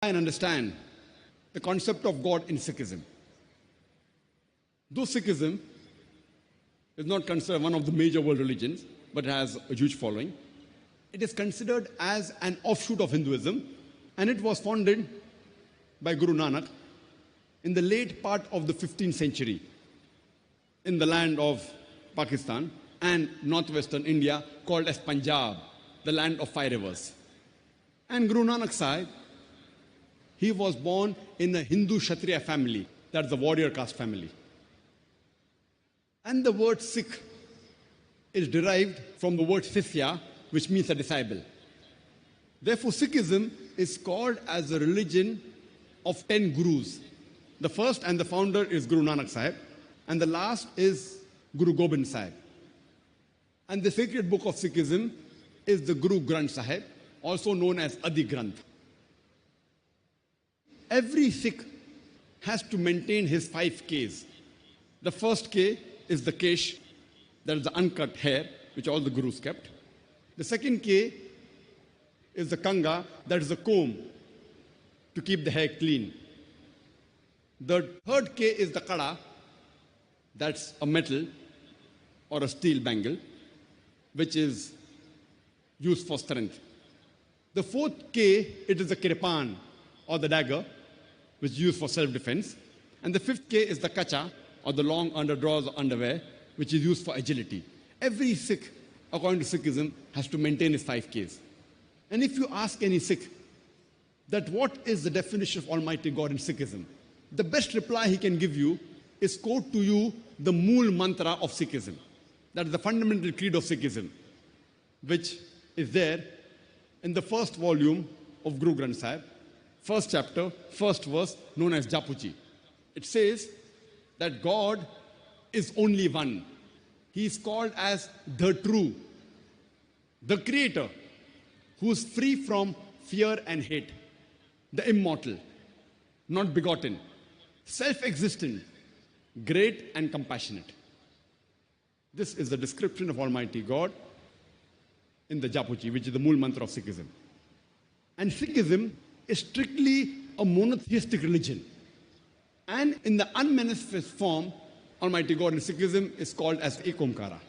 and understand the concept of God in Sikhism. Though Sikhism is not considered one of the major world religions, but it has a huge following, it is considered as an offshoot of Hinduism, and it was founded by Guru Nanak in the late part of the 15th century in the land of Pakistan and northwestern India, called as Punjab, the land of 5 rivers. And Guru Nanak Sahib, he was born in a Hindu Kshatriya family, that's the warrior caste family. And the word Sikh is derived from the word Sisya, which means a disciple. Therefore, Sikhism is called as a religion of 10 gurus. The first and the founder is Guru Nanak Sahib, and the last is Guru Gobind Sahib. And the sacred book of Sikhism is the Guru Granth Sahib, also known as Adi Granth. Every Sikh has to maintain his 5 Ks. The first K is the kesh, that is the uncut hair, which all the gurus kept. The second K is the kanga, that is the comb, to keep the hair clean. The third K is the kada, that's a metal or a steel bangle, which is used for strength. The fourth K, it is the kirpan, or the dagger, which is used for self-defense. And the fifth K is the kacha, or the long underdrawers or underwear, which is used for agility. Every Sikh, according to Sikhism, has to maintain his 5 Ks. And if you ask any Sikh that what is the definition of Almighty God in Sikhism, the best reply he can give you is quote to you the Mool Mantra of Sikhism. That is the fundamental creed of Sikhism, which is there in the first volume of Guru Granth Sahib, first chapter, first verse, known as Japuji. It says that God is only one. He is called as the true, the creator, who is free from fear and hate, the immortal, not begotten, self-existent, great and compassionate. This is the description of Almighty God in the Japuji, which is the Mool Mantra of Sikhism. And Sikhism is strictly a monotheistic religion. And in the unmanifest form, Almighty God in Sikhism is called as Ekomkara.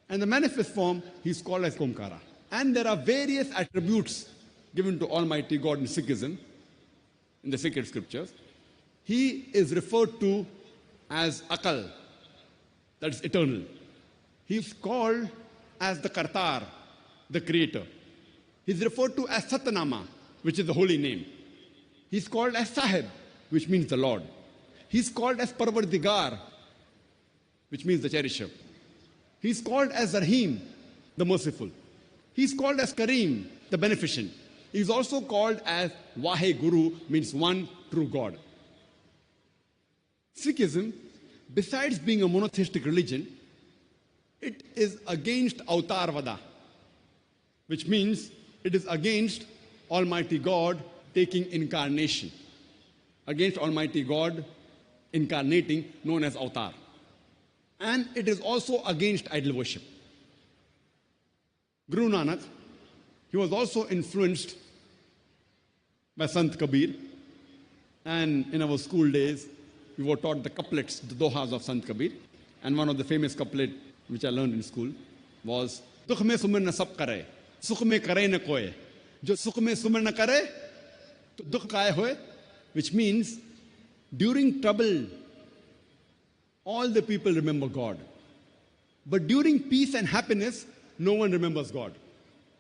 And the manifest form, he is called as Komkara. And there are various attributes given to Almighty God in Sikhism, in the sacred scriptures. He is referred to as Akal, that is eternal. He is called as the Kartar, the creator. He is referred to as Satnama, which is the holy name. He is called as Sahib, which means the Lord. He is called as Parvardigar, which means the cherisher. He is called as Rahim, the merciful. He is called as Kareem, the beneficent. He is also called as Vahe Guru, means one true God. Sikhism, besides being a monotheistic religion, it is against Avtarvada, which means it is against Almighty God taking incarnation, against Almighty God incarnating, known as Avatar. And it is also against idol worship. Guru Nanak, he was also influenced by Sant Kabir, and in our school days, we were taught the couplets, the dohas of Sant Kabir, and one of the famous couplet which I learned in school was Dukh mein sumir na sab kare, sukh mein kare na koye. Jo sukh mein sumir na kare, to dukh kaye hoye, which means during trouble, all the people remember God. But during peace and happiness, no one remembers God.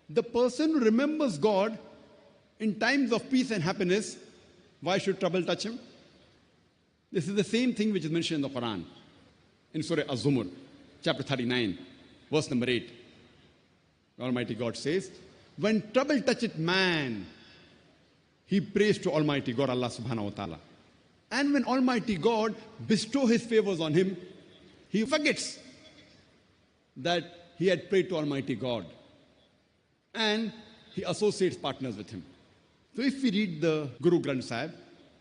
The person who remembers God in times of peace and happiness, why should trouble touch him? This is the same thing which is mentioned in the Quran, in Surah Az-Zumar, chapter 39, verse number 8. Almighty God says, when trouble toucheth man, he prays to Almighty God, Allah subhanahu wa ta'ala. And when Almighty God bestows his favors on him, he forgets that he had prayed to Almighty God. And he associates partners with him. So if we read the Guru Granth Sahib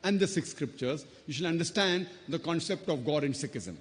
and the 6 scriptures, you should understand the concept of God in Sikhism.